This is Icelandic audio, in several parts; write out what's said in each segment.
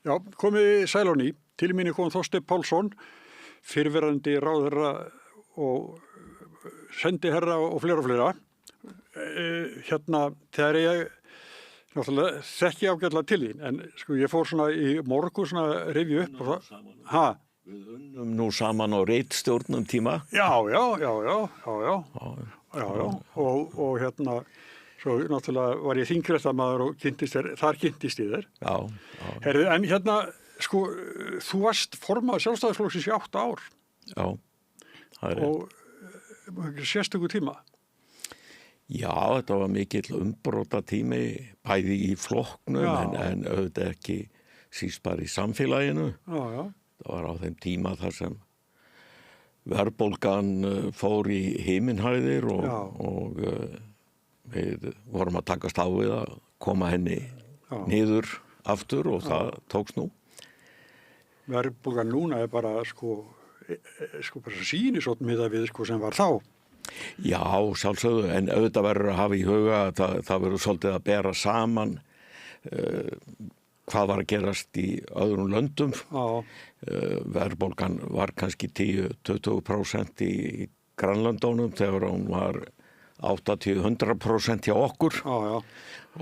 Já, komið sæl á ný. Til mín kom Þorsteinn Pálsson, fyrrverandi ráðherra og sendiherra og fleira. Þegar ég náttúrulega þekki ágætlega til þín, en sko ég fór svona í morgun svona rifju upp og það. Við unnum nú saman á ritstjórnum tíma. Já. Og svo náttúrulega var ég þingrættamaður og þar kynntist ég þér. Já. Herðu, en sko, þú varst formaður Sjálfstæðisflokksins í 8 ár. Já, það er rétt. Og sérstöku tíma. Já, þetta var mikill umbróta tími, bæði í flokknum, en auðvitað ekki síst bara í samfélaginu. Já. Það var á þeim tíma þar sem verðbólgan fór í himinhæðir og við vorum að takast á við að koma henni niður aftur og það tókst nú. Verðbólgan núna er bara bara sýnisótt miðað við sem var þá. Já, sjálfsögðu, en auðvitað verður að hafa í huga að það verður svolítið að bera saman hvað var að gerast í öðrum löndum. Verðbólgan var kannski 10-20% í grannlöndunum þegar hún var 80-100% hjá okkur.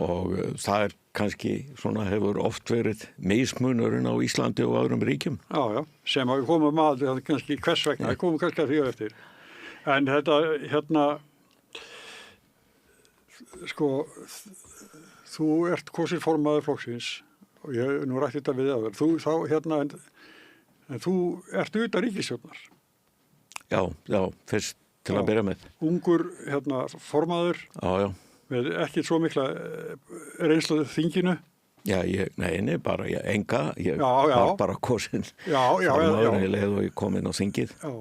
Og það er kannski svona hefur oft verið mismunurinn á Íslandi og öðrum ríkjum. Já, sem að við komum að kannski hvers vegna, við komum kannski að því eftir. En þetta, sko, þú ert kosin formaður flokksins og ég nú rætti þetta við áður. En þú ert utan ríkisstjórnar. Já, fyrst til að byrja með. Ungur, formaður. Já. Með ekki svo mikla reynslu þinginu. Já, nei, bara enga. Ég var bara kosin formaður í leið og ég kom inn á þingið. Já.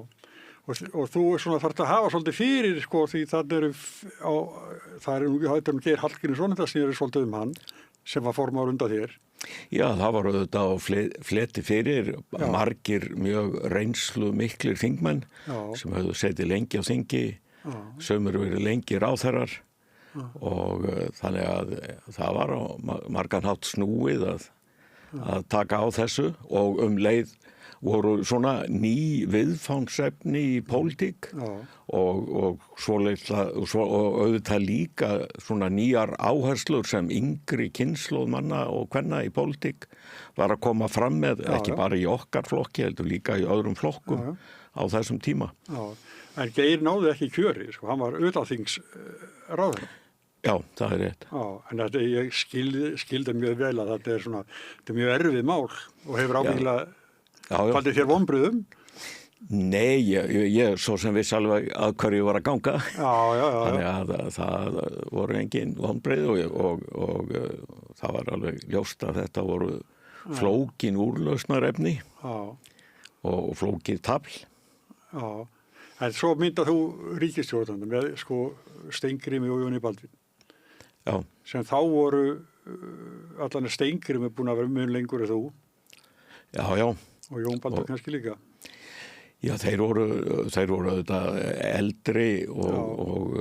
Og þú þarft að hafa svolítið fyrir, því það er Geir Hallgrímsson, þetta snýri svolítið hann, sem var formaður undan þér. Já, það var auðvitað á fleti fyrir margir mjög reynslu miklir þingmenn sem höfðu setið lengi á þingi, sumir verið lengi ráðherrar og þannig að það var á margan hátt snúið að taka á þessu og leið voru svona ný viðfangsefni í pólitík og auðvitað líka svona nýjar áherslur sem yngri kynslóð manna og kvenna í pólitík var að koma fram með, ekki bara í okkar flokki, heldur líka í öðrum flokkum á þessum tíma. Já, en Geir náði ekki kjöri, hann var utanþings ráðherra. Já, það er rétt. Já, en þetta ég skildi mjög vel að þetta er mjög erfið mál og hefur ábyggilega faldið þér vonbrigðum? Nei, ég svo sem viss alveg að hverju var að ganga. Já. Þannig að það voru engin vonbrigð og það var alveg ljóst að þetta voru flókin úrlausnarefni og flókið tafl. Já, en svo myndað þú ríkisstjórnarnar með Steingrími og Jóni Baldvin. Já. Sem þá voru allan Steingrími búin að vera mun lengur en þú. Já. Og Jón Baldur kannski líka. Já, þeir voru auðvitað eldri og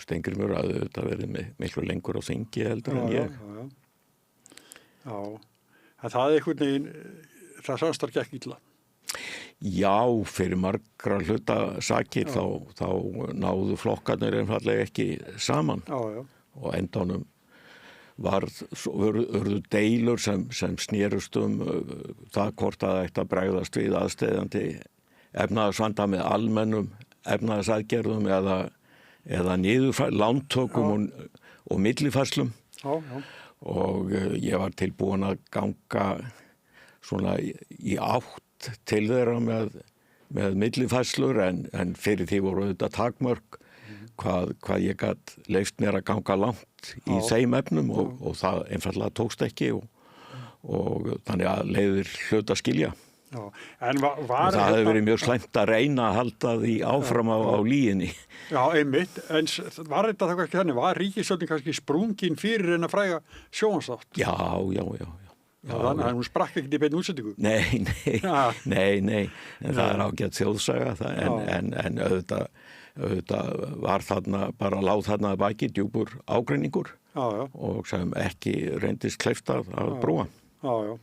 Steingrímur hafði auðvitað verið miklu lengur á þingi heldur en ég. Já. En það einhvern veginn, það samstarf gekk illa. Já, fyrir margra hluta sakir þá náðu flokkarnir einfallega ekki saman. Já. Og endanum urðu deilur sem snerust það hvort að ætti að bregðast við aðsteðjandi efnahagsvanda með almennum efnahagsaðgerðum eða lántökum og millifærslum. Já. Og ég var tilbúin að ganga svona í átt til þeirra með millifærslur en fyrir því voru auðvitað takmörk hvað ég gat leyft mér að ganga langt í þeim efnum og það einfallega tókst ekki og þannig að leiðir hlut að skilja. Já, en það hefði verið mjög slæmt að reyna að halda því áfram á línni. Já, einmitt, en var þetta það ekki þannig? Var ríkisstjórnin kannski sprungin fyrir en að fræga sjónvarpsþátt? Já. Þannig að hún sprakk ekkert í beinni útsendingu? Nei, en það er ágætt þjóðsaga en auðvitað var bara láð þarna að baki djúpur ágreiningur og sem ekki reyndist kleift að brúa. Já.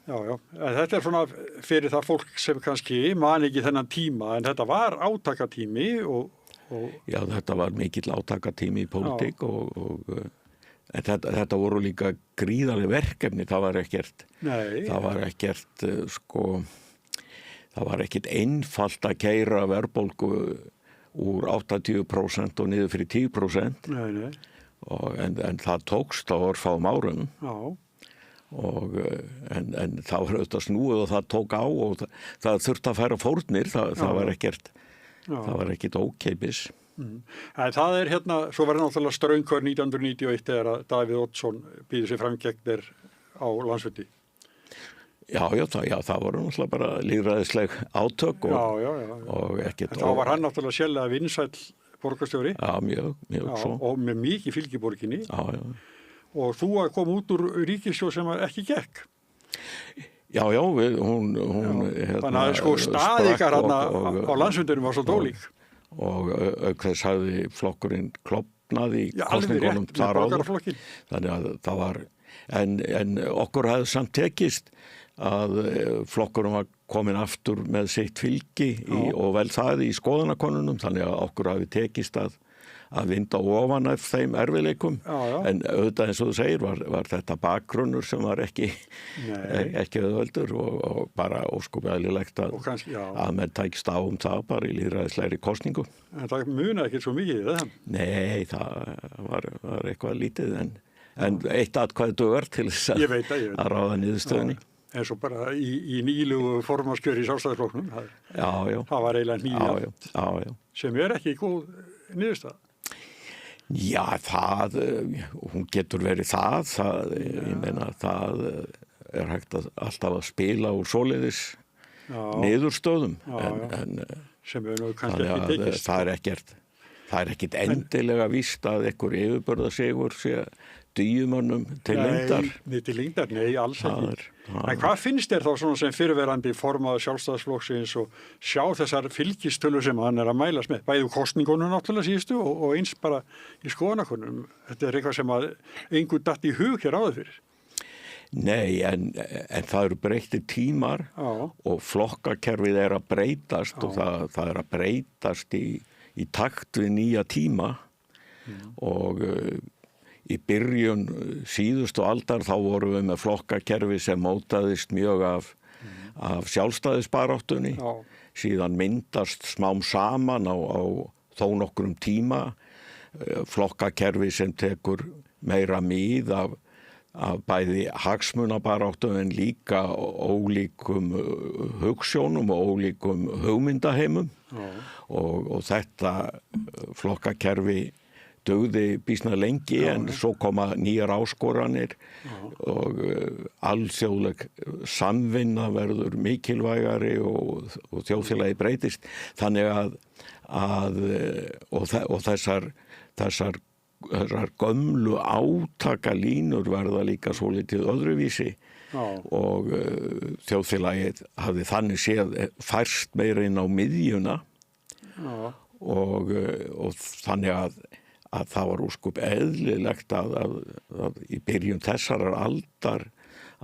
Já. En þetta svona fyrir það fólk sem kannski man ekki þennan tíma, en þetta var átakatími og... Já, þetta var mikill átakatími í pólitík en þetta voru líka gríðarleg verkefni, það var ekkert það var ekkert einfalt að keyra verðbólgu úr 80% og niður fyrir 10%. Nei. En það tókst á örfáum árum. Já. En það var auðvitað snúið og það tók á og það þurfti að færa fórnir, það var ekkert ókeipis. En það hérna, svo var náttúrulega straumkvör 1991 þegar að Davíð Oddsson býður sig fram gegn þér á landsfundi. Já, það voru náttúrulega bara lýðræðisleg átök og ekkert. En þá var hann náttúrulega sérlega vinsæll borgarstjóri. Já, mjög svo. Og með mikið fylgi borginni. Já. Og þú að koma út úr ríkisstjórn sem ekki gekk. Já, hún þannig að sko stað ykkar hérna á landsfundinum var svo dólík. Og auk þess hafði flokkurinn klofnað í kosningunum þar áður. Þannig að það var, en okkur hafði samt tekist að flokkurinn var komin aftur með sitt fylgi og vel það í skoðanakonunum, þannig að okkur hafði tekist að vinda ofan af þeim erfiðleikum. En auðvitað eins og þú segir var þetta bakgrunnur sem var ekki auðveldur og bara óskupæðilegt að menn tækist á það bara í lýðræðislegri kosningu. En það munaði ekki svo mikið, það? Nei, það var eitthvað lítið en eitt atkvæði dugar til þess að ráða niðurstöðunni. En svo bara í nýlugu formanskjöri í Sjálfstæðisflokknum, það var eiginlega nýja sem ekki góð niðurstaða. Já, hún getur verið ég meina það hægt alltaf að spila úr svoleiðis niðurstöðum en sem við nú kannski ekki tekist. Það er ekkert endilega víst að einhver yfirbörðasigur sé dýjumönnum til lengdar. Nei, alls ekki. En hvað finnst þér þá svona sem fyrirverandi formaður Sjálfstæðisflokksins og sjá þessar fylgistölu sem hann að mælast með? Bæði kosningunum náttúrulega síðustu og eins bara í skoðanakonum. Þetta eitthvað sem að engu datt í hug hér áður fyrir. Nei, en það eru breyttir tímar og flokkakerfið að breytast og það að breytast í takt við nýja tíma og í byrjun síðustu aldar þá vorum við með flokkakerfi sem mótaðist mjög af sjálfstæðisbaráttunni. Síðan myndast smám saman á þó nokkrum tíma flokkakerfi sem tekur meira mið af bæði hagsmunabaráttu en líka ólíkum hugsjónum og ólíkum hugmyndaheimum og þetta flokkakerfi dugði býsna lengi en svo koma nýjar áskoranir og alþjóðleg samvinna verður mikilvægari og þjóðfélagi breytist. Þannig og þessar gömlu átakalínur verða líka svolítið öðruvísi og þjóðfélagið hafði þannig séð færst meira inn á miðjuna og þannig að það var óskup eðlilegt að í byrjun þessarar aldar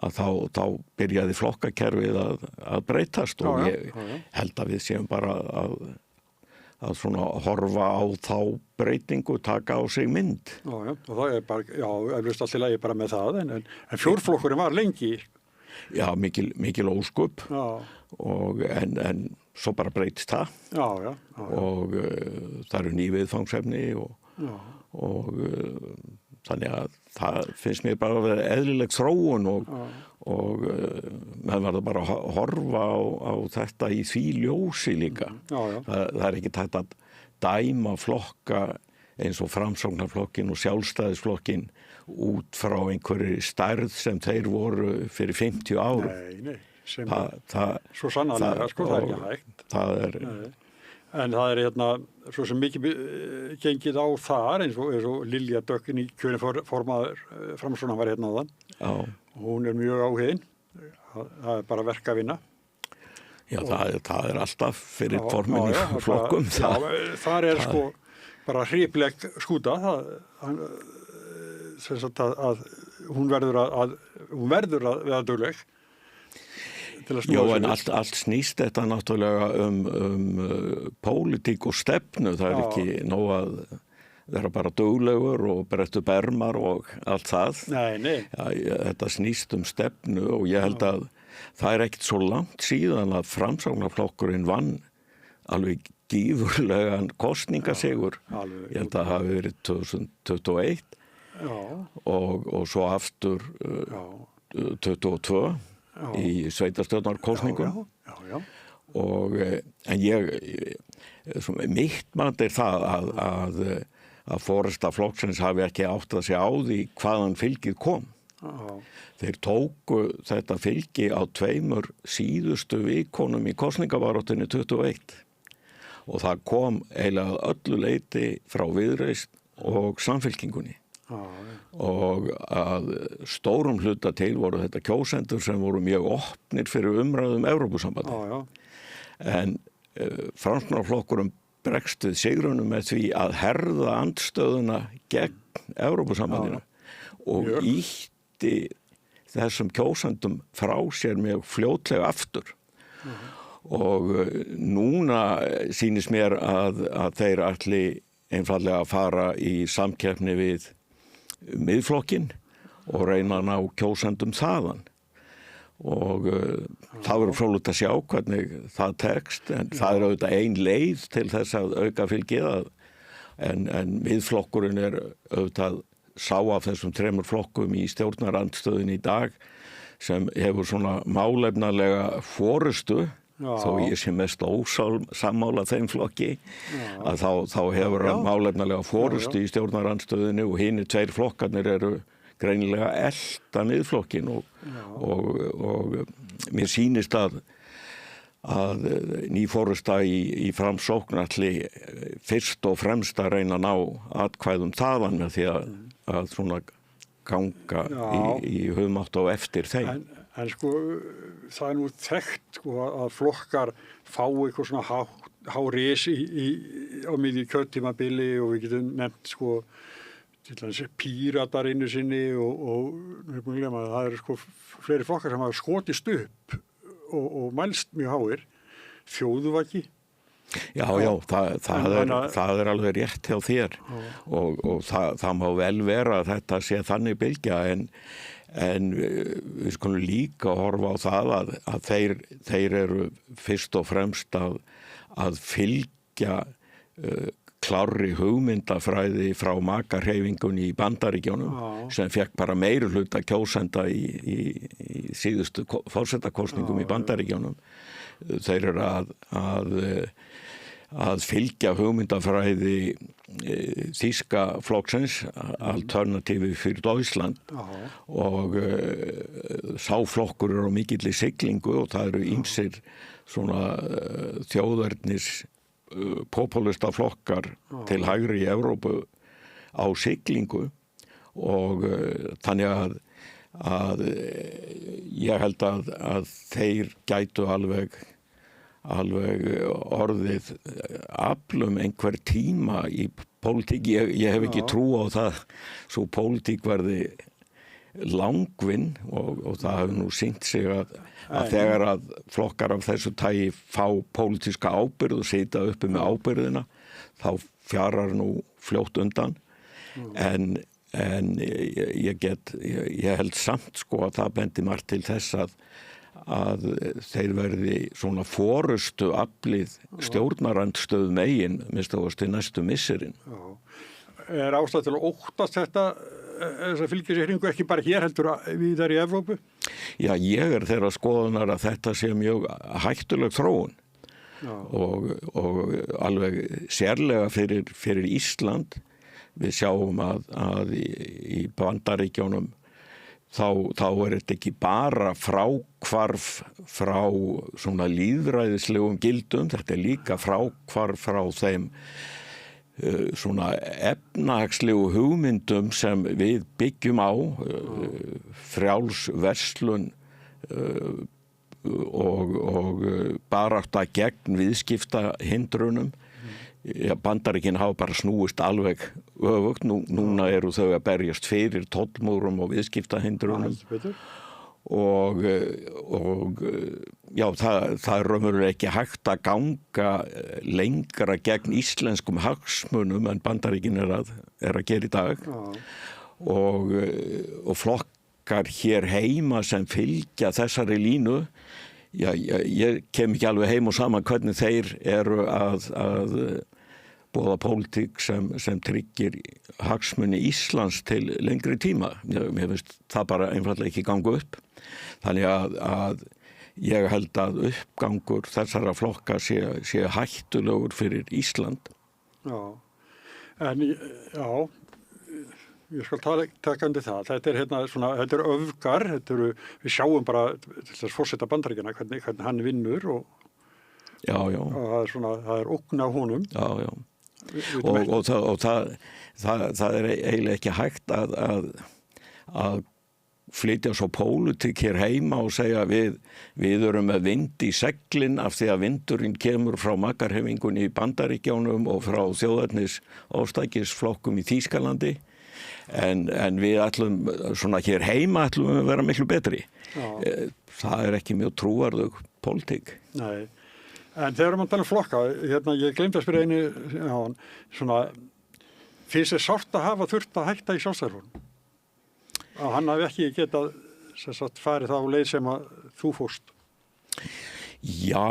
að þá byrjaði flokkakerfið að breytast og ég held að við séum bara að svona horfa á þá breytingu, taka á sig mynd. Og það bara, eflust allt í lagi bara með það, en fjórflokkurinn var lengi. Já, mikil óskup en svo bara breytist það. Og það eru ný viðfangsefni og þannig að það finnst mér bara að vera eðlileg þróun og menn verður bara að horfa á þetta í því ljósi líka. Það er ekki hægt að dæma flokka eins og Framsóknarflokkinn og Sjálfstæðisflokkinn út frá einhverju stærð sem þeir voru fyrir 50 árum. Nei, svo sannarlega, það er ekki hægt. En það er svo sem mikið gengið á þar eins og Lilja Dögg í kjörin formaður Framsóknar var á þann. Hún er mjög áhugin. Það er bara verk að vinna. Já, það er alltaf fyrir formin í flokkum. Það er sko bara hripleg skúta. Að hún verður að vera dugleg. til að snúa. Já, en allt snýst þetta náttúrulega pólitík og stefnu. Það ekki nóg að vera bara duglegur og brettu bermar og allt það. Nei. Ja, þetta snýst stefnu og ég held að það ekkert svo langt síðan að Framsóknarflokkurinn vann alveg gífurlegan kosningasigur. Ég held að það hafi verið 2021 og svo aftur 22 í sveitarstjórnarkosningum. Og en mitt mat það að forysta flokksins hafi ekki áttað sig á því hvaðan fylgið kom. Þeir tóku þetta fylgi á 2 síðustu vikonum í kosningabaráttunni 21 og það kom eiginlega öllu leyti frá Viðreisn og Samfylkingunni. Og að stórum hluta til voru þetta kjósendur sem voru mjög opnir fyrir umræðum Evrópusambandi. En Framsóknarflokkurinn bregst við sigrunum með því að herða andstöðuna gegn Evrópusambandinu og ýtti þessum kjósendum frá sér mjög fljótlega aftur. Og núna sýnist mér að þeir ætli einfallega að fara í samkeppni við Miðflokkinn og reyna að ná kjósendum þaðan. Og það verður fróðlegt að sjá hvernig það tekst, en það auðvitað ein leið til þess að auka fylgið en Miðflokkurinn auðvitað sá af þessum 3 flokkum í stjórnarandstöðin í dag sem hefur svona málefnalega forystu, þó ég sé mest ósammála þeim flokki, að þá hefur hann málefnalega forystu í stjórnarandstöðinni og hinir 2 flokkarnir eru greinilega elta Miðflokkin og mér sýnist að ný forysta í Framsókn ætli fyrst og fremst að reyna að ná atkvæðum þaðan með því að svona ganga í humátt á eftir þeim. En sko, það nú þekkt sko, að flokkar fá eitthvað svona hárís á miðju kjörtímabili og við getum nefnt sko til dæmis Píratar einu sinni og það eru sko fleiri flokkar sem hafa skotist upp og mælst mjög háir. Þjóðuvaki. Já, það alveg rétt hjá þér og það má vel vera að þetta sé þannig bylgja en við skulum líka horfa á það að þeir eru fyrst og fremst að fylgja klárri hugmyndafræði frá makarhreyfingunni í Bandaríkjunum sem fekk bara meirihluta kjósenda í síðustu forsetakosningum í Bandaríkjunum. Þeir eru að fylgja hugmyndafræði þýska flokksins Alternative für Deutschland og sá flokkur eru á mikilli siglingu og það eru ýmsir svona þjóðernis populista flokkar til hægri í Evrópu á siglingu og þannig að ég held að þeir gætu alveg orðið aflum einhver tíma í pólitík. Ég hef ekki trú á það svo pólitík verði langvinn og það hefur nú sýnt sig að þegar að flokkar af þessu tagi fá pólitíska ábyrgð og sitja uppi með ábyrgðina þá fjarar nú fljótt undan en ég held samt sko að það bendi margt til þess að þeir verði svona forystu aflið stjórnarandstöðu megin minnst í næstu misserin. Er ástæða til að óttast þetta þess að fylgisýringu ekki bara hér heldur við þar í Evrópu? Já, ég þeirra skoðunar að þetta sé mjög hættuleg þróun og alveg sérlega fyrir Ísland. Við sjáum að í Bandaríkjunum þá þetta ekki bara fráhvarf frá svona lýðræðislegum gildum, þetta líka fráhvarf frá þeim svona efnahagslegu hugmyndum sem við byggjum á, frjáls verslun og barátta gegn viðskiptahindrunum. Bandaríkin hafa bara snúist alveg öfugt. Núna eru þau að berjast fyrir tollmúrum og viðskiptahindrunum og já, það er raunverulega ekki hægt að ganga lengra gegn íslenskum hagsmunum en Bandaríkin er að gera í dag og flokkar hér heima sem fylgja þessari línu. Já, ég kem ekki alveg heim og saman hvernig þeir eru að boða pólitík sem tryggir hagsmuni Íslands til lengri tíma. Mér finnst það bara einfaldlega ekki ganga upp. Þannig að ég held að uppgangur þessara flokka sé hættulegur fyrir Ísland. Já, en ég skal taka undir það. Þetta er öfgar, við sjáum bara til þess forseta Bandaríkjanna hvernig hann vinnur og það er ógn af honum. Já. Og það er eiginlega ekki hægt að flytja svo pólitík hér heima og segja við erum með vind í seglin af því að vindurinn kemur frá makarhefingunni í Bandaríkjánum og frá þjóðernis ástækisflokkum í Þýskalandi en við ætlum svona hér heima ætlum við að vera miklu betri. Það er ekki mjög trúverðug pólitík. Nei. En þegar maður tala flokka, ég gleymdi að spyrja einu finnst þér sárt að hafa þurft að hætta í Sjálfstæðisflokknum? Að hann hafi ekki getað farið þá leið sem að þú fórst? Já,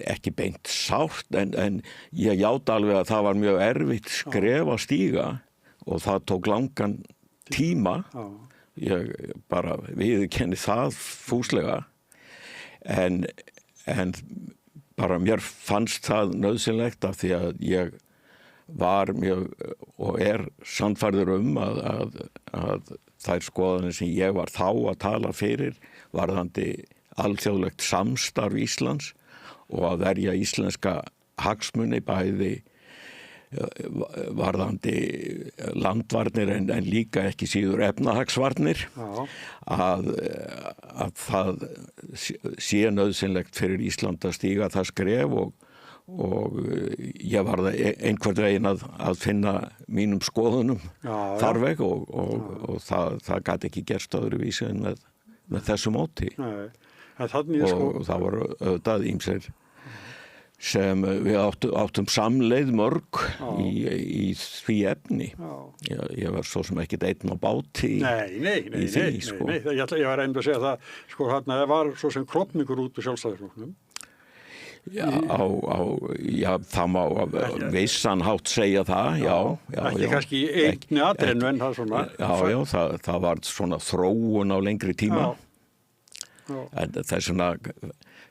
ekki beint sárt, en ég játa alveg að það var mjög erfitt skref að stíga og það tók langan tíma. Ég bara viðurkenni það fúslega, en bara mér fannst það nauðsynlegt af því að ég var mjög og sannfærður að þær skoðanir sem ég var þá að tala fyrir varðandi alþjóðlegt samstarf Íslands og að verja íslenska hagsmuni bæði varðandi landvarnir en líka ekki síður efnahagsvarnir að það sé nauðsynlegt fyrir Ísland að stíga það skref og ég var það einhvern veginn að finna mínum skoðunum þarveg og það gat ekki gerst öðruvísi en með þessu móti. Og það voru auðvitað ýmsir sem við áttum samleið mörg í því efni. Ég var svo sem ekkert einn á báti í því. Nei. Ég var einnig að segja það, það var svo sem klopningur út úr Sjálfstæðisflokknum. Já, það má vissan hátt segja það, já. Ekki kannski í einni atriðinu en það svona. Já, það var svona þróun á lengri tíma. En þessuna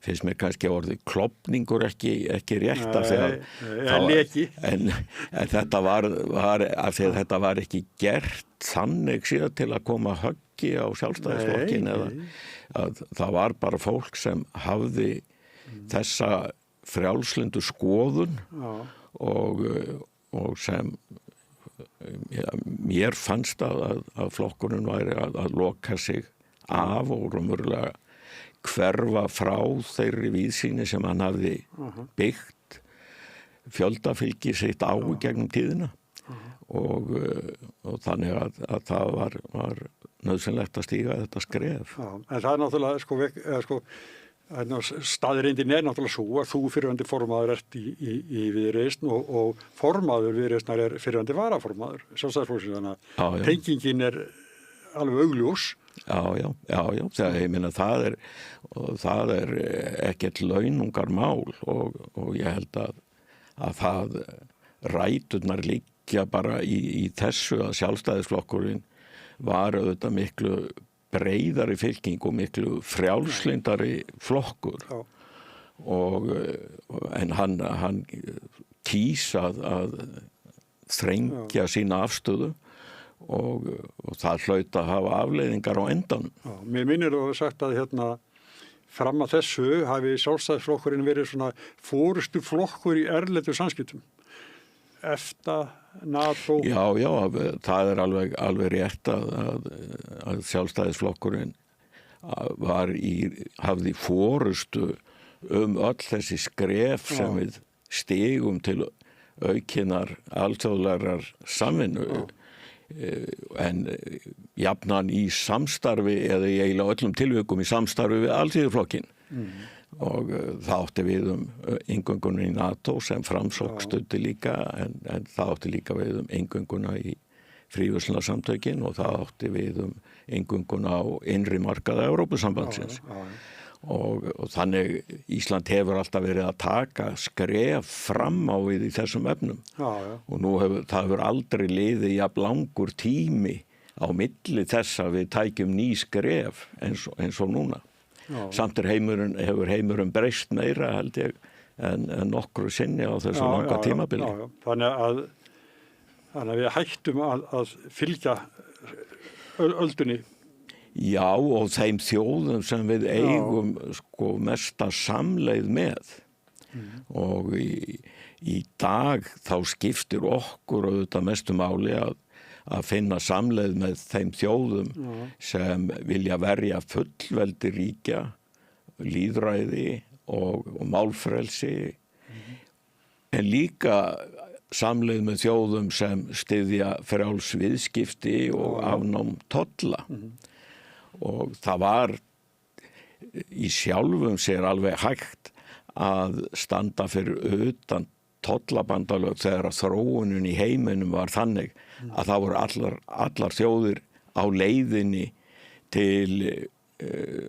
finnst mér kannski orðið klopningur ekki rétt af því en þetta var af því að þetta var ekki gert þannig síðan til að koma höggi á Sjálfstæðisflokkin eða að það var bara fólk sem hafði þessa frjálslyndu skoðun og sem mér fannst að flokkurinn væri að loka sig af og raunverulega hverfa frá þeirri víðsýni sem hann hafði byggt fjöldafylgi sitt á gegnum tíðina og þannig að það var nauðsynlegt að stíga þetta skref. En það er náttúrulega staðreyndin er náttúrulega svo að þú fyrrverandi formaður ert í Viðreisn og formaður Viðreisnar er fyrrverandi varaformaður Sjálfstæðisflokksins, þannig að tengingin er alveg augljós. Já, ég meina það er ekkert launungarmál og ég held að það ræturnar liggja bara í þessu að Sjálfstæðisflokkurinn var auðvitað miklu breiðari fylking og miklu frjálslyndari flokkur en hann kýs að þrengja sína afstöðu og það hlaut að hafa afleiðingar á endanum. Mér minnir þú sagt að fram að þessu hafi Sjálfstæðisflokkurinn verið svona forystu flokkur í erlendu samskiptum. EFTA, NATO. Já, það er alveg rétt að Sjálfstæðisflokkurinn hafði forystu öll þessi skref sem við stigum til aukinnar alþjóðlegrar samvinnu. en jafnan í samstarfi eða í eiginlega öllum tilvikum í samstarfi við Alþýðuflokkinn og það átti við inngönguna í NATO sem Framsókn studdi líka en það átti líka við inngönguna í fríverslunarsamtökin og það átti við inngönguna á innri markaða Evrópusambandsins og þannig Ísland hefur alltaf verið að taka skref fram á við í þessum efnum og nú það hefur aldrei liðið jafn langur tími á milli þess að við tækjum ný skref eins og núna. Samt hefur heimurinn breyst meira held ég en nokkru sinni á þessu langa tímabili. Þannig að við hættum að fylgja öldunni. Já, og þeim þjóðum sem við eigum sko mesta samleið með og í dag þá skiptir okkur auðvitað mestu máli að finna samleið með þeim þjóðum sem vilja verja fullveldi ríkja, lýðræði og málfrelsi en líka samleið með þjóðum sem styðja frjáls viðskipti og afnám tolla. Og það var í sjálfum sér alveg hægt að standa fyrir utan tollabandalög þegar að þróunin í heiminum var þannig að það voru allar þjóðir á leiðinni til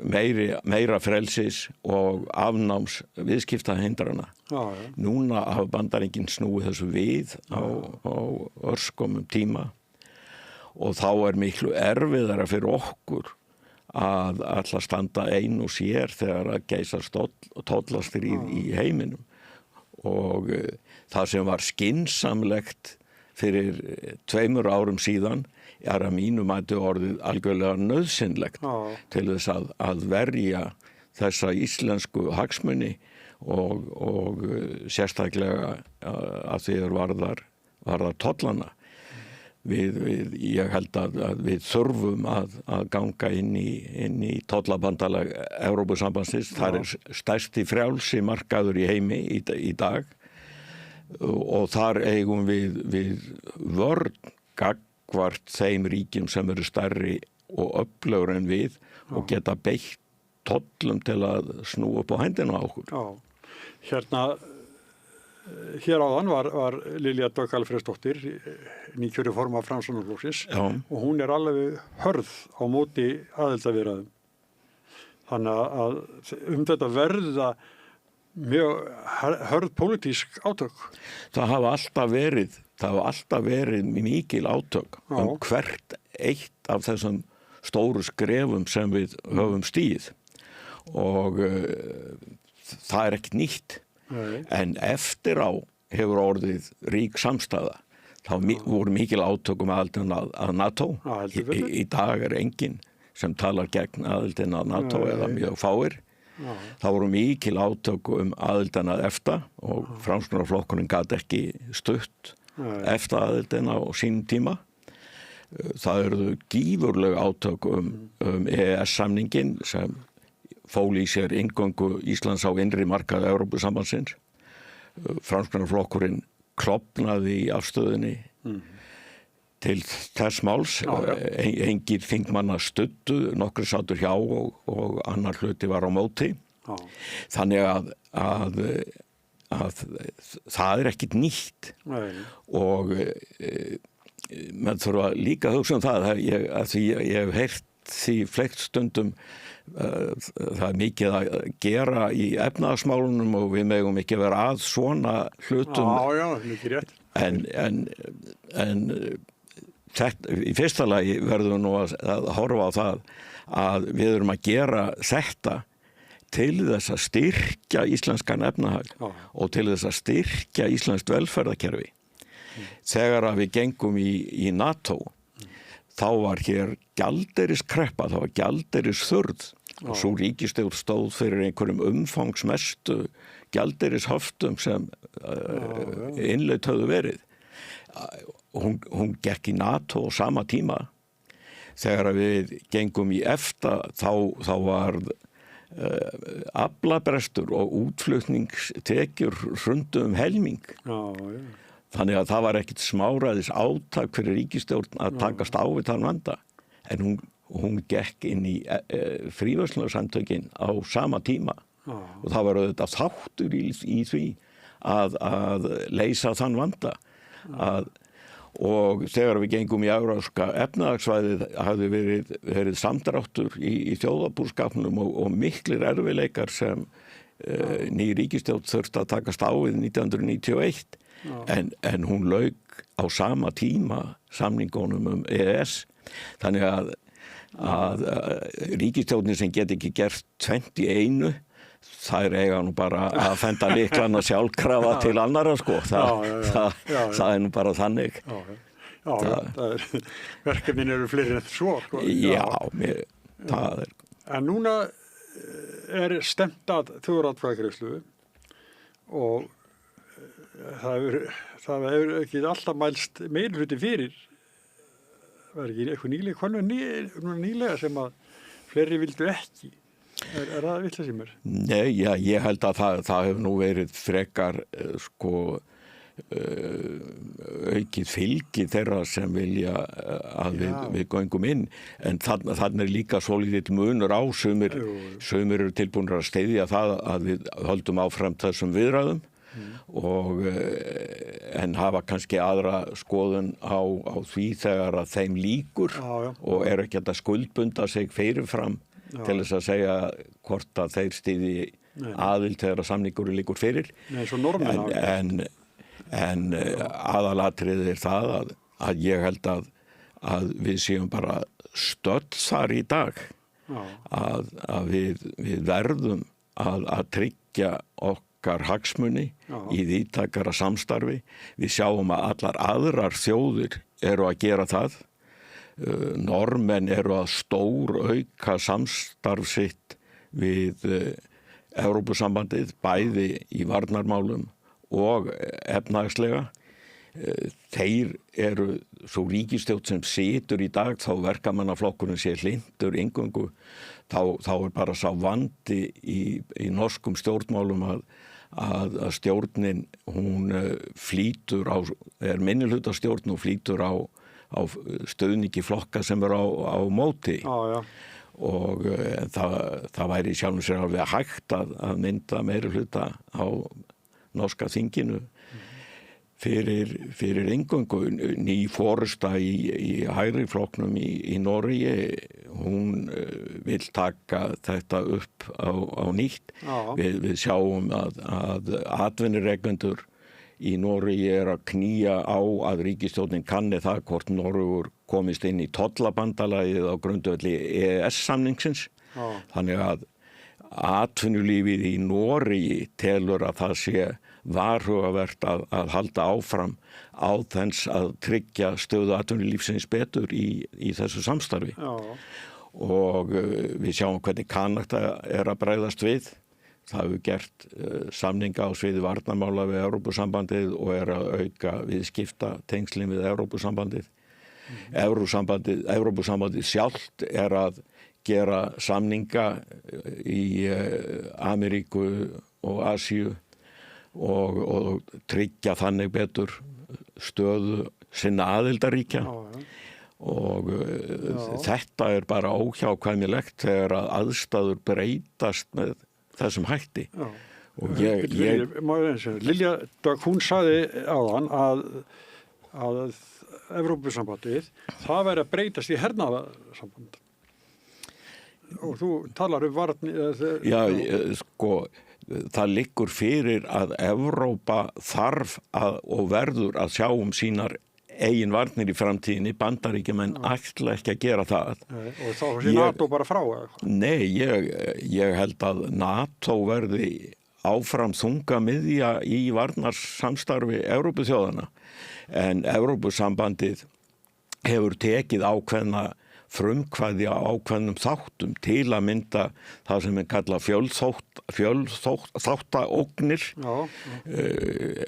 meira frelsis og afnáms viðskiptahindrana. Núna hafa Bandaríkin snúið þessu við á örskomum tíma og þá miklu erfiðara fyrir okkur að ætla að standa ein og sér þegar að geysast tollastríð í heiminum og það sem var skynsamlegt fyrir 2 árum síðan að mínu mati orðið algjörlega nauðsynlegt til þess að verja þessa íslensku hagsmuni og sérstaklega að því varðar tollana. Ég held að við þurfum að ganga inn í tollabandalag Evrópusambandsins. Það stærsti frjálsi markaður í heimi í dag og þar eigum við vörn gagnvart þeim ríkjum sem eru stærri og öflugri en við og geta beitt tollum til að snúa upp á hendina á okkur. Hér áðan var Lilja Dögg Alfreðsdóttir, nýkjörið formaður Framsóknarflokksins og hún alveg hörð á móti aðildarviðræðum. Þannig að þetta verða mjög hörð pólitísk átök. Það hafa alltaf verið mikil átök hvert eitt af þessum stóru skrefum sem við höfum stigið og það ekkert nýtt. En eftir á hefur orðið rík samstæða. Það voru mikil átök aðildina að NATO. Í dag enginn sem talar gegn aðildina að NATO eða mjög fáir. Það voru mikil átök aðildina að EFTA og Framsóknarflokkurinn gat ekki stutt EFTA aðildina á sínum tíma. Það eru gífurleg átök EES-samningin sem fól í sér inngöngu Íslands á innri markaði Evrópusambandsins. Framsóknarflokkurinn klofnaði í afstöðunni til þess máls. Engir þingmanna studdu, nokkrir sátu hjá og annar hluti var á móti. Þannig að það ekkert nýtt. Og menn þurfa líka að hugsa það að ég hef heyrt því flest stundum það mikið að gera í efnahagsmálunum og við megum ekki vera að svona hlutum. Já, mikið rétt. En þetta, í fyrsta lagi verðum við nú að horfa á það að við erum að gera þetta til þess að styrkja íslenskan efnahag og til þess að styrkja íslenskt velferðarkerfi. Þegar að við gengum í NATO þá var hér gjaldeyriskreppa, það var gjaldeyrisþurrð og svo ríkisstjórn stóð fyrir einhverjum umfangsmestu gjaldeyrishöftum sem innleitt höfðu verið. Hún gekk í NATO á sama tíma. Þegar við gengum í EFTA þá var aflabrestur og útflutningstekjur hrundu helming. Þannig að það var ekkit smáræðis átak fyrir ríkisstjórn að takast á við þann vanda. En hún gekk inn í fríverslunarsamtökin á sama tíma og það var auðvitað þáttur í því að leysa þann vanda. Og þegar við gengum í evrópska efnahagssvæðið hafði verið samdráttur í þjóðarbúskapnum og miklir erfiðleikar sem ný ríkisstjórn þurfti að takast á við 1991 en hún lauk á sama tíma samningunum EES. Þannig að ríkisstjórnin sem get ekki gert 21 þær eiga nú bara að fenda lyklana sjálfkrafa til annara sko. Það nú bara þannig. Verkefnin eru fleiri en svo. Sko. Það En núna stemt að þjóðaratkvæðagreiðslu og það hefur ekki alltaf mælst meirihluti fyrir. Það ekki eitthvað nýlega sem að fleiri vildu ekki. Er það vitlaust í mér? Nei, ég held að það hefur nú verið frekar aukið fylgi þeirra sem vilja að við göngum inn. En þannig líka svolítið munur á sumir eru tilbúnir að styðja það að við höldum áfram þessum viðræðum en hafa kannski aðra skoðun á því þegar að þeim líkur og eru ekki að skuldbunda sig fyrirfram til þess að segja hvort að þeir styðji aðild þegar að samningurinn liggur fyrir. Nei, svo norðmenn en aðalatriðið það að ég held að við séum bara stödd þar í dag að við verðum að tryggja okkar hagsmuni í víðtækara samstarfi. Við sjáum að allar aðrar þjóðir eru að gera það. Normenn eru að stórauka samstarf sitt við Evrópusambandið, bæði í varnarmálum og efnahagslega. Þeir eru svo ríkisstjórn sem situr í dag, þá verkamannaflokkurinn sé hlynntur eingöngu, þá bara sá vandi í norskum stjórnmálum að stjórnin hún flýtur minnihlutastjórn og flýtur á stöðningi flokka sem eru á móti. Og það væri sjálfum sér alveg hægt að mynda meirihluta á norska þinginu fyrir eingöngu. Ný forysta í hægri flokknum í Noregi, hún vill taka þetta upp á nýtt. Við sjáum að atvinnurekendur í Noregi að knýja á að ríkisstjórnin kanni það hvort Noregur komist inn í tollabandalagið á grundvelli EES-samningsins. Þannig að atvinnulífið í Noregi telur að það sé varhugavert að halda áfram á þess að tryggja stöðu atvinnulífsins betur í þessu samstarfi. Og við sjáum hvernig Kanada að bregðast við. Það hefur gert samninga á sviði varnarmála við Evrópusambandið og að auka viðskipta tengslin við Evrópusambandið. Evrópusambandið sjálft að gera samninga í Ameríku og Asíu og tryggja þannig betur stöðu sinna aðildarríkja. Og þetta bara óhjákvæmilegt þegar að aðstæður breytast með þessum hætti. Og Lilja Dögg, hún sagði áðan að Evrópusambandið, það væri að breytast í hernaðarsamband. Og þú talar varn... það liggur fyrir að Evrópa þarf og verður að sjá sínar eigin varnir í framtíðinni. Bandaríkjamenn ætla ekki að gera það. Og þá sé NATO bara frá? Nei, ég held að NATO verði áfram þunga miðja í varnarsamstarfi Evrópuþjóðana. En Evrópusambandið hefur tekið ákveðna frumkvæði á ákveðnum þáttum, til að mynda það sem kalla fjölþáttaógnir,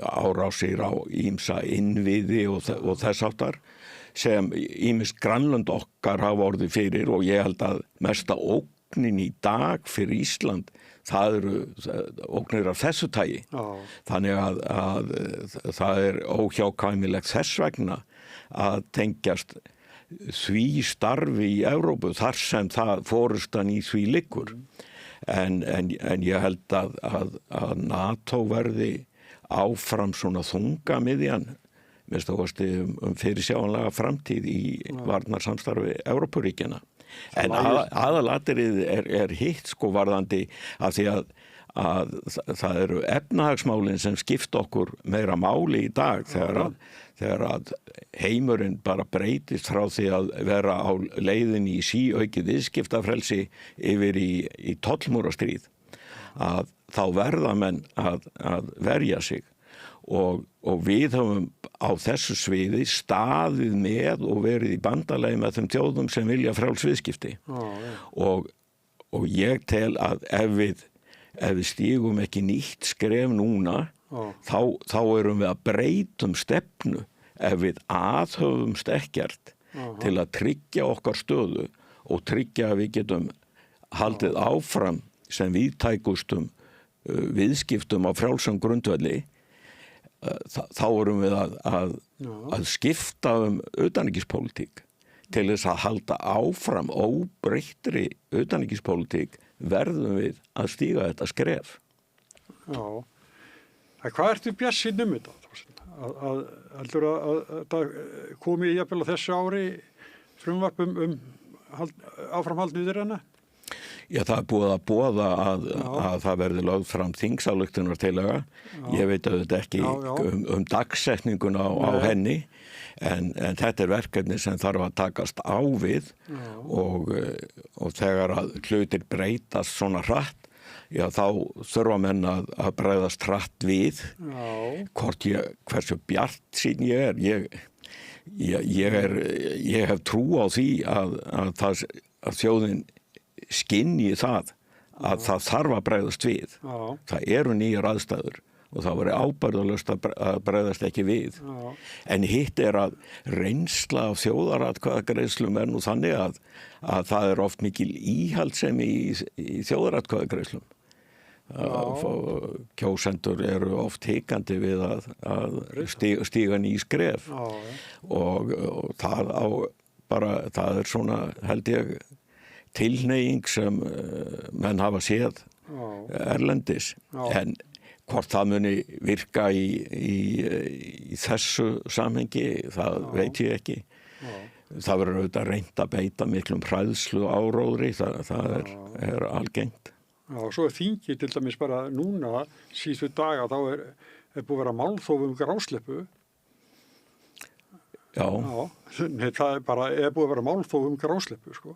árásir á ýmsa innviði og þess háttar, sem ýmis grannlönd okkar hafa orðið fyrir, og ég held að mesta ógnin í dag fyrir Ísland, það eru ógnir af þessu tagi. Þannig að það óhjákvæmilegt þess vegna að tengjast því starfi í Evrópu þar sem það forystan í því liggur. En ég held að NATO verði áfram svona þungamiðjan fyrirsjáanlega framtíð í varnarsamstarfi Evrópuríkjanna. En aðalatriðið er hitt varðandi af því að það eru efnahagsmálin sem skipta okkur meira máli í dag þegar að heimurinn bara breytist frá því að vera á leiðinni í síaukið viðskiptafrelsi yfir í tollmúrastríð, að þá verða menn að verja sig og við höfum á þessu sviði staðið með og verið í bandalagi með þeim þjóðum sem vilja frjáls viðskipti. Og ég tel að ef við stígum ekki nýtt skref núna, þá erum við að breytum stefnu ef við aðhöfumst ekkert til að tryggja okkar stöðu og tryggja að við getum haldið áfram sem víðtækustum viðskiptum á frjálsum grundvelli. Þá erum við að skipta utanríkispólitík til þess að halda áfram óbreyttri utanríkispólitík verðum við að stíga þetta skref. Já. Hvað ertu bjartsýnn þetta? Heldur að það komi jafnvel á þessu ári frumvarp áframhald niðurrenna? Já, það búið að boða að það verði lögð fram þingsaluktunartillaga. Ég veit auðvitað ekki um dagsetninguna á henni, en þetta verkefni sem þarf að takast á við og þegar að hlutir breytast svona hratt, já, þá þurfa menn að bregðast hratt við. Hversu bjartsýnn ég hef trú á því að þjóðin skynji það að það þarf að bregðast við. Það eru nýjar aðstæður og það væri ábyrgðarlaust að bregðast ekki við. En hitt er að reynsla af þjóðaratkvæðagreiðslum nú þannig að það er oft mikil íhaldssemi í þjóðaratkvæðagreiðslum. Kjósendur eru oft hikandi við að stíga ný skref og það er svona, held ég, tilhneiging sem menn hafa séð erlendis. En hvort það muni virka í þessu samhengi, það veit ég ekki. Það verður auðvitað reynt að beita miklum hræðslu áróðri, það er algengt. Já, og svo þingið til dæmis bara núna, síðustu daga, þá er búið að vera málþóf grásleppu. Já. Nei, það er búið að vera málþóf grásleppu, sko.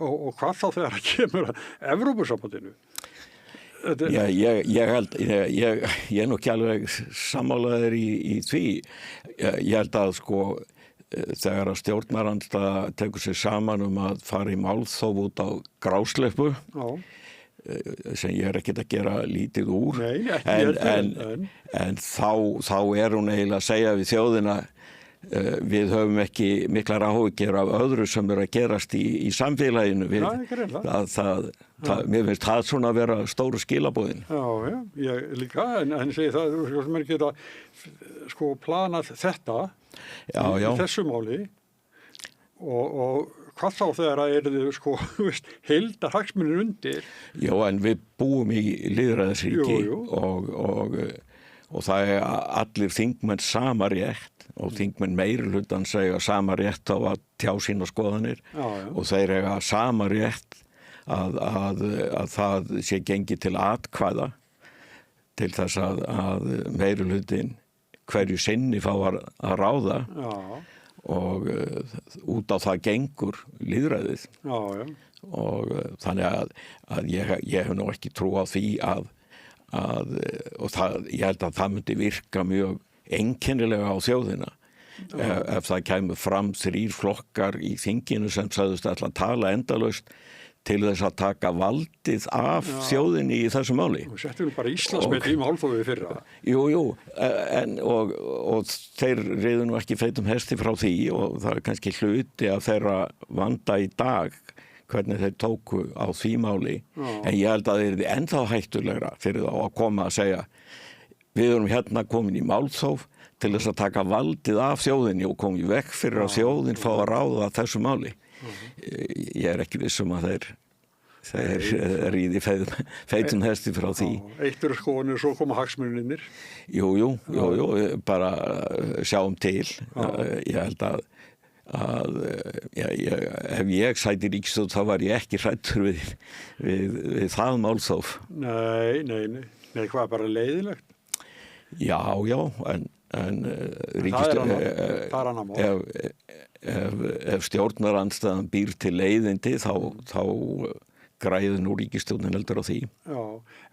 Og hvað þá þegar það kemur að Evrópusambandinu? Já, ég er nú ekki alveg sammálaður í því. Ég held að þegar að stjórnarandstaða tekur sig saman að fara í málþóf út á grásleppu, sem ég er ekkert að gera lítið úr. En þá er hún eiginlega að segja við þjóðina við höfum ekki miklar áhyggjur af öðru sem að gerast í samfélaginu. Mér finnst það svona að vera stóru skilaboðin. Já, ég líka, en segi það, sem er ekki að planað þetta í þessu máli og hvað þá þegar að eru heildar hagsmunir undir? Já, en við búum í lýðræðisríki og það er allir þingmenn sama rétt og þingmenn meirihlutan segja sama rétt á að tjá sína skoðanir og þeir eiga sama rétt að það sé gengið til atkvæða til þess að meirihlutin hverju sinni fá að ráða og út á það gengur lýðræðið. Og þannig að ég hef nú ekki trú á því ég held að það myndi virka mjög einkennilega á þjóðina ef það kæmu fram 3 flokkar í þinginu sem sagðust ætla að tala endalaust til þess að taka valdið af þjóðinni í þessu máli. Og settum við bara Íslandsmet í málþófið fyrra. Jú, og þeir riðu nú ekki feitum hesti frá því og það er kannski hluti af þeirra vanda í dag hvernig þeir tóku á því máli. En ég held að það er ennþá hættulegra fyrir þá að koma að segja við erum hérna komin í málþóf til þess að taka valdið af þjóðinni og koma í vekk fyrir að þjóðin fá að ráða þessu máli. Ég er ekki vissum að þeir ríði feitum hesti frá því. Eitt skoðanir, svo koma hagsmunirnir. Jú, bara sjáum til. Ég held að ef ég sæti ríkisstjórn þá var ég ekki hræddur við það málþóf. Nei, hvað bara leiðilegt? Já, en ríkisstjórn, ef stjórnarandstaðan býr til leiðindi þá græði nú ríkisstjórnin heldur á því. Já,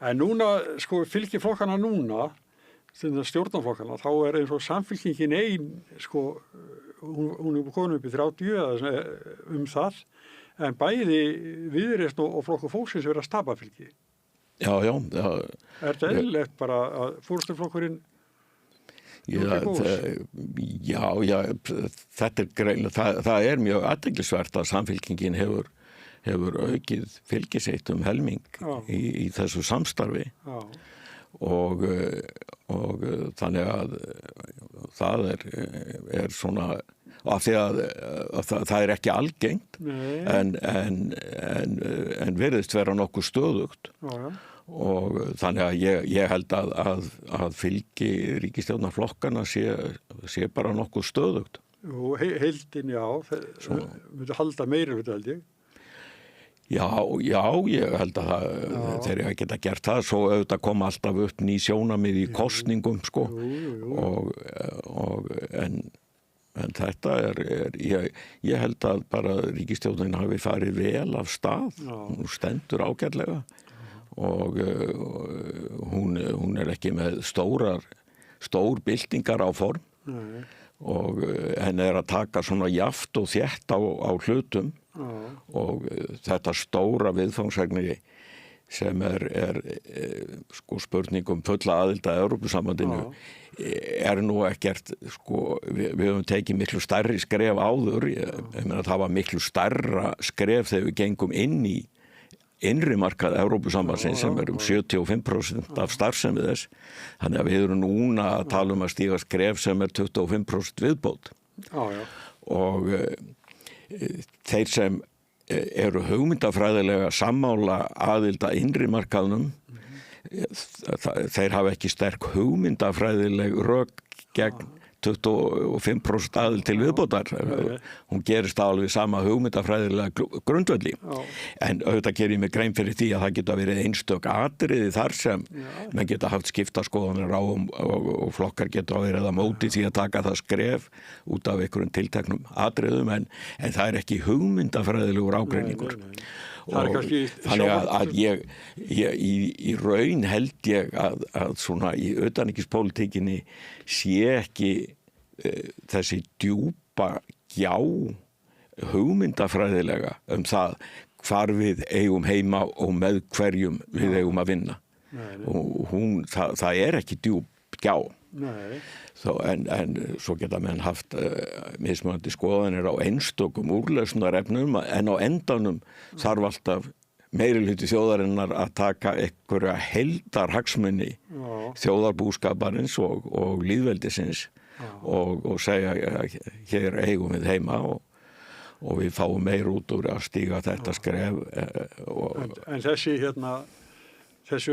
en núna, fylgi flokkana núna, stjórnarflokkana, þá er eins og samfylkingin ein, hún er komin upp í 30 það, en bæði Viðreisn og Flokkur fólksins vera stapafylgi. Já. Er þetta eðlilegt bara að forystuflokkurinn þetta er greinlega, það er mjög athyglisvert að samfylkingin hefur aukið fylgisitt helming í þessu samstarfi og þannig að það er svona af því að það er ekki algengt en virðist vera nokkuð stöðugt og þannig að ég held að fylgi ríkisstjórnarflokkana sé bara nokkuð stöðugt. Heildin, myndi halda meira við held ég. Já, ég held að þeir hafa geta gert það, svo auðvitað koma alltaf upp ný sjónarmið í kosningum en þetta ég held að bara ríkisstjórnin hafi farið vel af stað, hún stendur ágætlega og hún er ekki með stór byltingar á form og henni er að taka svona jaft og þétt á hlutum og þetta stóra viðfangsefni sem er spurning fulla aðild að Evrópusambandinu er nú ekkert við höfum tekið miklu stærri skref áður ég meina það var miklu stærra skref þegar við gengum inn í innri markað Evrópusambandsins sem er 75% af starfsemi þess þannig að við erum núna að tala að stíga skref sem er 25% viðbót og þeir sem eru hugmyndafræðilega sammála aðild að innri markaðnum þeir hafa ekki sterk hugmyndafræðileg rök gegn 25% aðild til viðbótar hún gerist alveg sama hugmyndafræðilega grundvelli en auðvitað gerir ég mig grein fyrir því að það geta verið einstök atriði þar sem menn geta haft skiptaskoðanir á og flokkar geta verið að móti því að taka það skref út af einhverjum tilteknum atriðum en það er ekki hugmyndafræðilegur ágreiningur þannig að ég í raun held ég að svona í utanríkispólitíkinni sé ekki þessi djúpa gjá hugmyndafræðilega það hvar við eigum heima og með hverjum við eigum að vinna og það er ekki djúp gjá en svo geta menn haft mismunandi skoðanir á einstökum úrlausnarefnum en á endanum þarf alltaf meirihluti þjóðarinnar að taka einhverja heildarhagsmuni þjóðarbúskaparins og lýðveldisins og segja hér eigum við heima og við fáum meir út úr að stíga þetta skref En þessi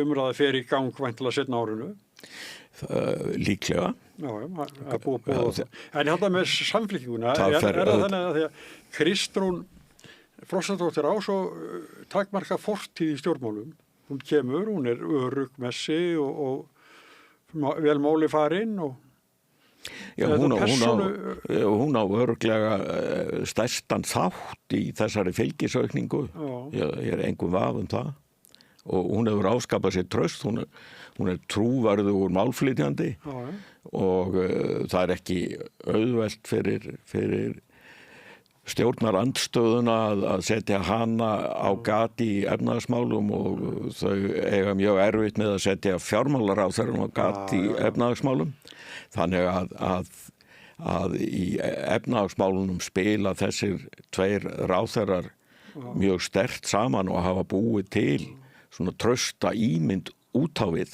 umræða fer í gang væntanlega seinna árinu líklega en hérna með samfylkinguna er það þannig að því að Kristrún Frostadóttir á svo takmarka fortíð í stjórnmálum hún kemur, hún er örugg messi og vel máli farin og hún á öruglega stærstan þátt í þessari fylgisaukningu ég er engum vaf það og hún hefur áskapað sér traust hún er trúverðugur málflytjandi og það er ekki auðvelt fyrir stjórnarandstöðuna að setja hana á gat í efnahagsmálum og þau eiga mjög erfitt með að setja fjármálaráðherra á gat í efnahagsmálum þannig að í efnahagsmálunum spila þessir tveir ráðherrar mjög sterkt saman og hafa búið til svona trausta ímynd út á við.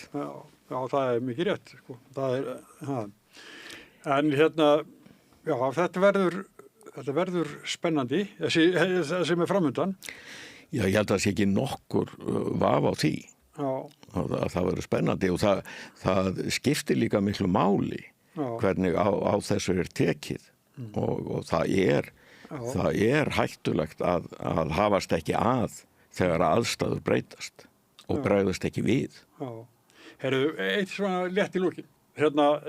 Já, það mikið rétt, sko. Það en já, þetta verður spennandi, þessi sem framundan. Já, ég held að það sé ekki nokkur vafa á því. Já. Að það verður spennandi og það skiptir líka miklu máli hvernig á þessu tekið og það er hættulegt að hafast ekki að þegar aðstæður breytast og bregðast ekki við. Já. Heyrðu, eitt svona létt í lokin.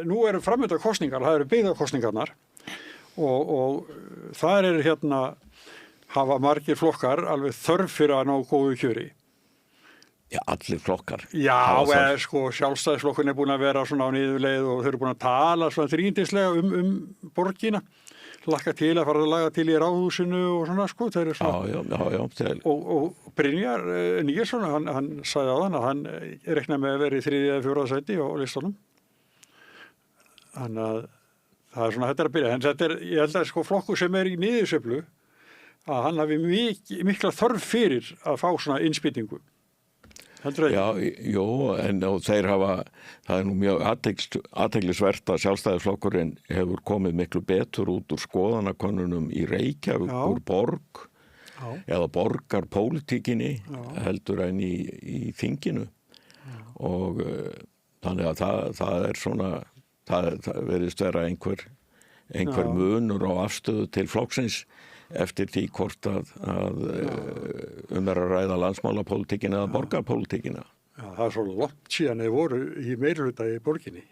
Nú eru framönda kosningar, það eru byggðakosningarnar og þar eru hafa margir flokkar alveg þörf fyrir að ná góðu kjöri. Já, allir flokkar. Já, sko, Sjálfstæðisflokkurinn er búin að vera svona á niðurleið og þau eru búin að tala svona þrýndislega borgina. Lakka til að fara að laga til í ráðhúsinu og svona, sko, þeir eru svona. Já. Og Brynjar Níelsson, hann sagði áðan að hann reiknaði með að vera í 3. eða 4. sæti á listanum. Þannig að það er svona þetta að byrja. En ég held að sko flokkur sem í niðursveiflu, að hann hafi mikla þörf fyrir að fá svona innspýtingu. Já, jú, og þeir hafa, það nú mjög athyglisvert að Sjálfstæðisflokkurinn hefur komið miklu betur út úr skoðanakönnunum í Reykjavík, úr borg eða borgarpólitíkinni heldur en í þinginu. Og þannig að það er svona, það verðist vera einhver munur á afstöðu til flokksins eftir því hvort að er að ræða landsmálapólitíkina eða borgarpólitíkina. Já, það er svo langt síðan þeir voru í meirihluta í borginni.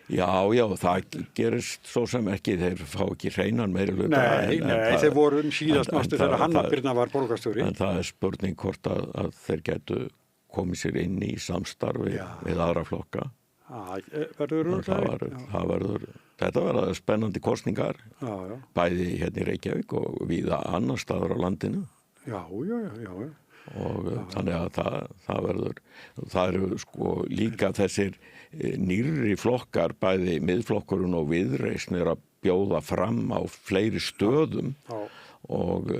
Já, það gerist svo sem ekki, þeir fá ekki hreinan meirihluta. Nei, þeir voru síðast mástu þegar Hanna Birna var borgarstjóri. En það er spurning hvort að þeir getu komið sér inn í samstarfi við aðra flokka. Þetta verður spennandi kostningar, bæði hérna í Reykjavík og víða annar staðar á landinu. Já. Og þannig að það eru sko líka þessir nýrri flokkar, bæði miðflokkurinn og Viðreisn að bjóða fram á fleiri stöðum og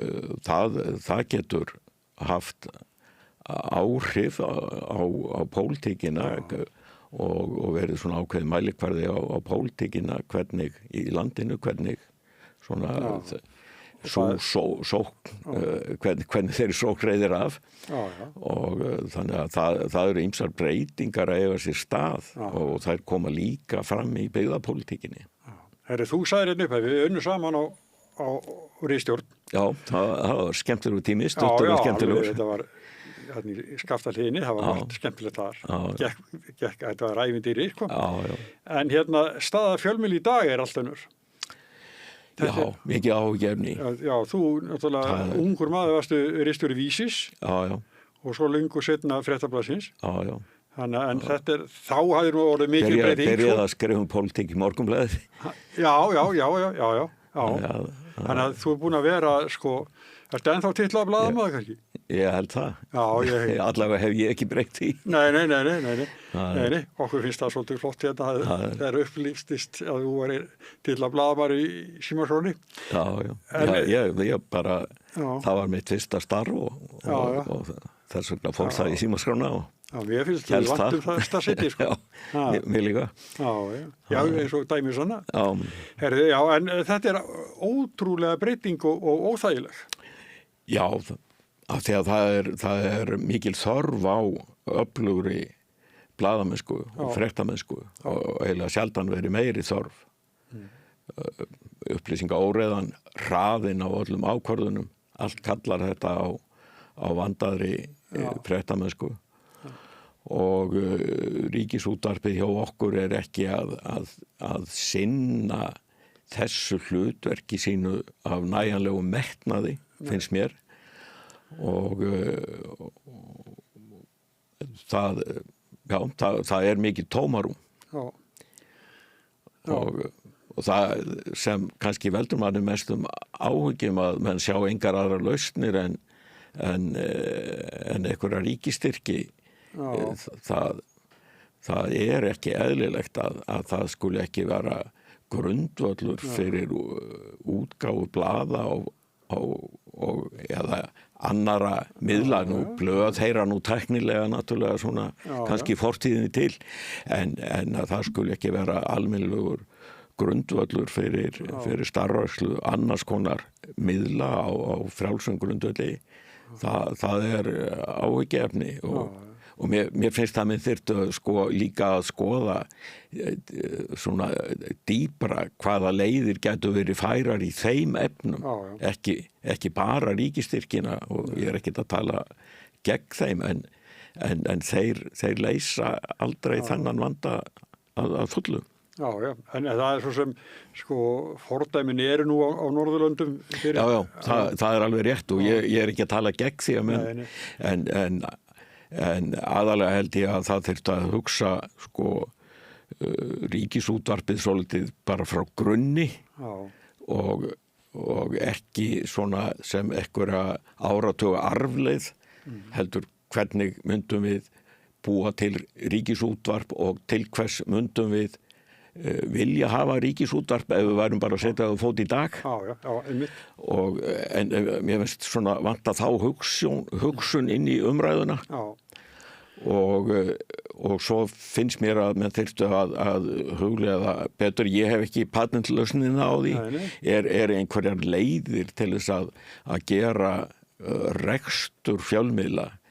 það getur haft áhrif á pólitíkina og verið svona ákveðið mælikvarði á pólitíkina hvernig í landinu, hvernig svona hvernig þeir sókreiðir af og þannig að það eru ýmsar breytingar að eiga sér stað og þær koma líka fram í byggðapólitíkinni. Þú sagðir hérna upp að við unnum saman á ritstjórn. Já, það var skemmtilegur tími, stuttur og skemmtilegur. Þetta var í Skaftahliðinni, það var allt skemmtilegt þar. Þetta var ævintýri, sko. En staða fjölmiðla í dag er allt önnur. Já, mikið áhugjefni. Já, þú náttúrulega ungur maður varstu ritstjóri Vísis. Já. Og svo löngu seinna Fréttablaðsins. Já. Þannig en þetta þá hafði nú orðið mikil breyting. Byrjaði að skrifa pólitík í Morgunblaðið. Já. Þannig að þú búin að vera, sko, ertu ennþá titlað blaðamaður kannski? Ég held það. Já, allavega hef ég ekki breytt því. Nei. Okkur finnst það svolítið flott það er upplýstist að þú væri titlað blaðamaður í Símaskránni. Já, ég bara, það var mitt fyrsta starf og þess vegna fór það í Símaskrána og Já, mér finnst þú vantum það stafsetti, sko. Já, mér líka. Já, eins og dæmi svona. Herðu, en þetta er ótrúlega breyting og óþægileg. Já, af því að það er mikil þörf á öflugri blaðamennsku og fréttamennsku og eiginlega sjaldan verið meiri þörf. Upplýsingaóreiðan, hraðinn á öllum ákvörðunum, allt kallar þetta á vandaðri fréttamennsku. Og Ríkisútvarpið hjá okkur er ekki að sinna þessu hlutverki sínu af nægjanlegu metnaði, finnst mér. Og það er mikið tómarúm. Og það sem kannski veldur manni mest áhyggjum að menn sjá engar aðrar lausnir en einhverja ríkistyrki. Það er ekki eðlilegt að það skuli ekki vera grundvöllur fyrir útgáfu blaða á eða annara miðla, blöð heyra nú tæknilega náttúrulega svona kannski fortíðinni til, en að það skuli ekki vera almennilegur grundvöllur fyrir starfrækslu annars konar miðla á frjálsum grundvölli, það áhyggjuefni og mér finnst það með þyrftu líka að skoða svona dýpra hvaða leiðir gætu verið færar í þeim efnum, ekki bara ríkisstyrkina, og ég ekki að tala gegn þeim, en þeir leysa aldrei þennan vanda að fullu. Já, en það svo sem fordæmin eru nú á Norðurlöndum fyrir. Já, það alveg rétt, og ég ekki að tala gegn því, en aðalega held ég að það þyrfti að hugsa ríkisútvarpið svolítið bara frá grunni og ekki svona sem einhverja áratuga arfleið, heldur hvernig myndum við búa til ríkisútvarp og til hvers myndum við vilja hafa ríkisútvarp ef við værum bara að setja það á fót í dag. Einmitt. En mér finnst svona vanta þá hugsun inn í umræðuna. Og svo finnst mér að menn þyrftu að huglega betur, ég hef ekki patentlausnina á því, er einhverjar leiðir til þess að gera rekstur fjölmiðla,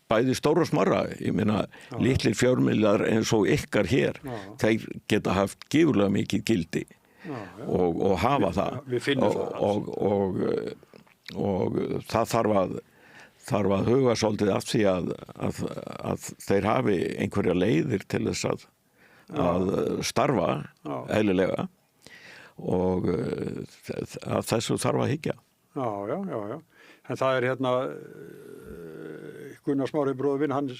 bæði stóra og smára, ég meina litlir fjölmiðlar eins og ykkar hér, þeir geta haft gífurlega mikið gildi og hafa það. Við finnum það. Og það þarf að huga svolítið af því að þeir hafi einhverja leiðir til þess að starfa eðlilega, og að þessu þarf að hyggja. Já. En það hérna Gunnar Smári bróðir minn, hann er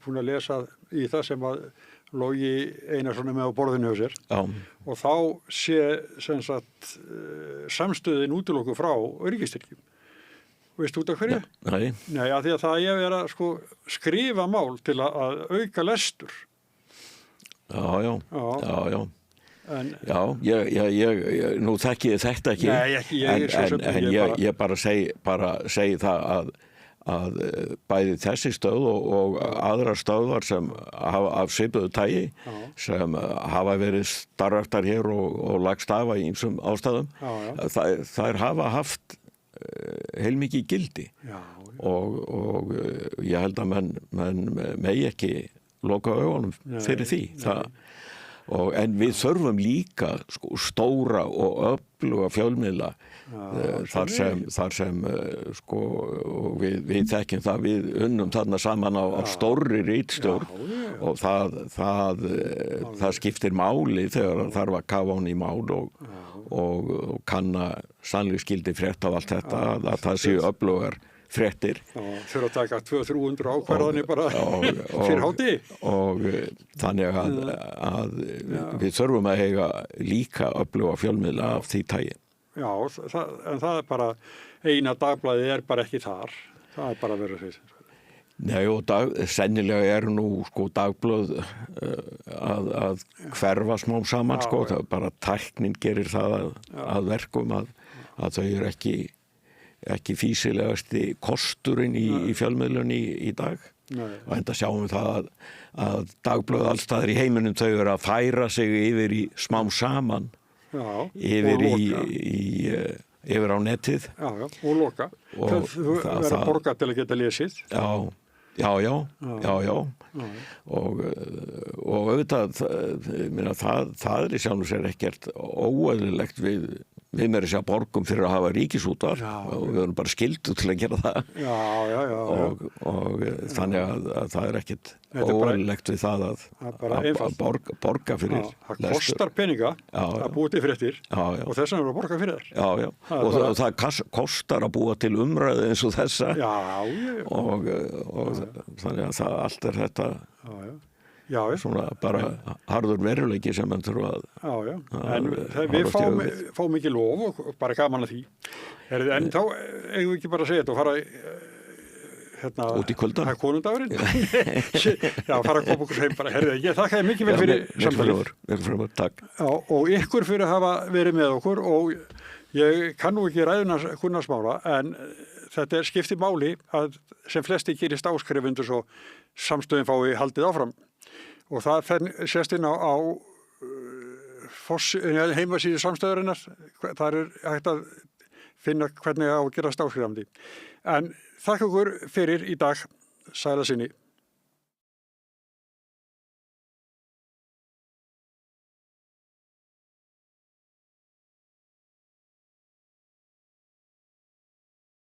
búinn að lesa í það sem að Logi Einarsson er með á borðinu hjá sér. Og þá sé sem sagt samstöðin útilokkuð frá ríkisstyrkjum. Veistu út af hverju? Nei, af því að það ég vera skrifa mál til að auka lestur. Já. Ég nú þekki ég þetta ekki. Nei, ég bara segi það að bæði þessi stöð og aðrar stöðvar sem hafa af svipuðu tagi, sem hafa verið starfræktar hér og lagst af í ýmsum ástæðum, þær hafa haft heilmikið gildi. Og ég held að menn megi ekki loka augunum fyrir því. En við þurfum líka stóra og öfluga fjölmiðla, þar sem við þekkjum það, við unnum þarna saman á stórri ritstjórn, og það skiptir máli þegar það þarf að kafa hún í mál og kanna sannleiksgildi frétt af allt þetta, að það séu öflugar fréttir. Fyrir að taka 200-300 ákvarðanir bara fyrir hátti. Og þannig að við þurfum að eiga líka öfluga fjölmiðla af því tagi. Já, en það er bara, eina dagblaðið er bara ekki þar. Það er bara verið því. Nei, og sennilega nú dagblöð að hverfa smám saman, það er bara tæknin gerir það að verkum að þau eru ekki fýsilegasti kosturinn í fjölmiðlunni í dag. Og enda sjáum við það að dagblöð allstaðar í heiminum, þau eru að færa sig yfir í smám saman, yfir á netið. Og loka. Þú verður að borga til að geta lesið. Já. Og auðvitað, það er í sjálfu sér ekkert óeðlilegt við meira sér borgum fyrir að hafa ríkisútvarp, og við erum bara skyldu til að gera það. Og þannig að það er ekkert óeðlilegt við það að borga fyrir lestur. Það kostar peninga að búa til fréttir, og þess vegna er að borga fyrir þær. Og það kostar að búa til umræðu eins og þessa. Og þannig að allt er þetta svona bara harður veruleiki sem mann þurfa að... En við fáum ekki lof, og bara gaman að því. En þá eigum við ekki bara að segja þetta og fara út í kuldan. Það er konundagurinn. Fara að koma okkur heim bara. Ég þakka þér mikið vel fyrir samtalið. Takk. Og ykkur fyrir að hafa verið með okkur, og Ég kann nú ekki ræðuna kunnarsmála en þetta skiptir máli að sem flesti gerist áskrifundur svo samstöðin fái haldið áfram. Og það sést inn á heimasíðu samstöðurinnar. Þar hægt að finna hvernig á að gerast áskrifandi. En þakka ykkur fyrir í dag, sæla sinni.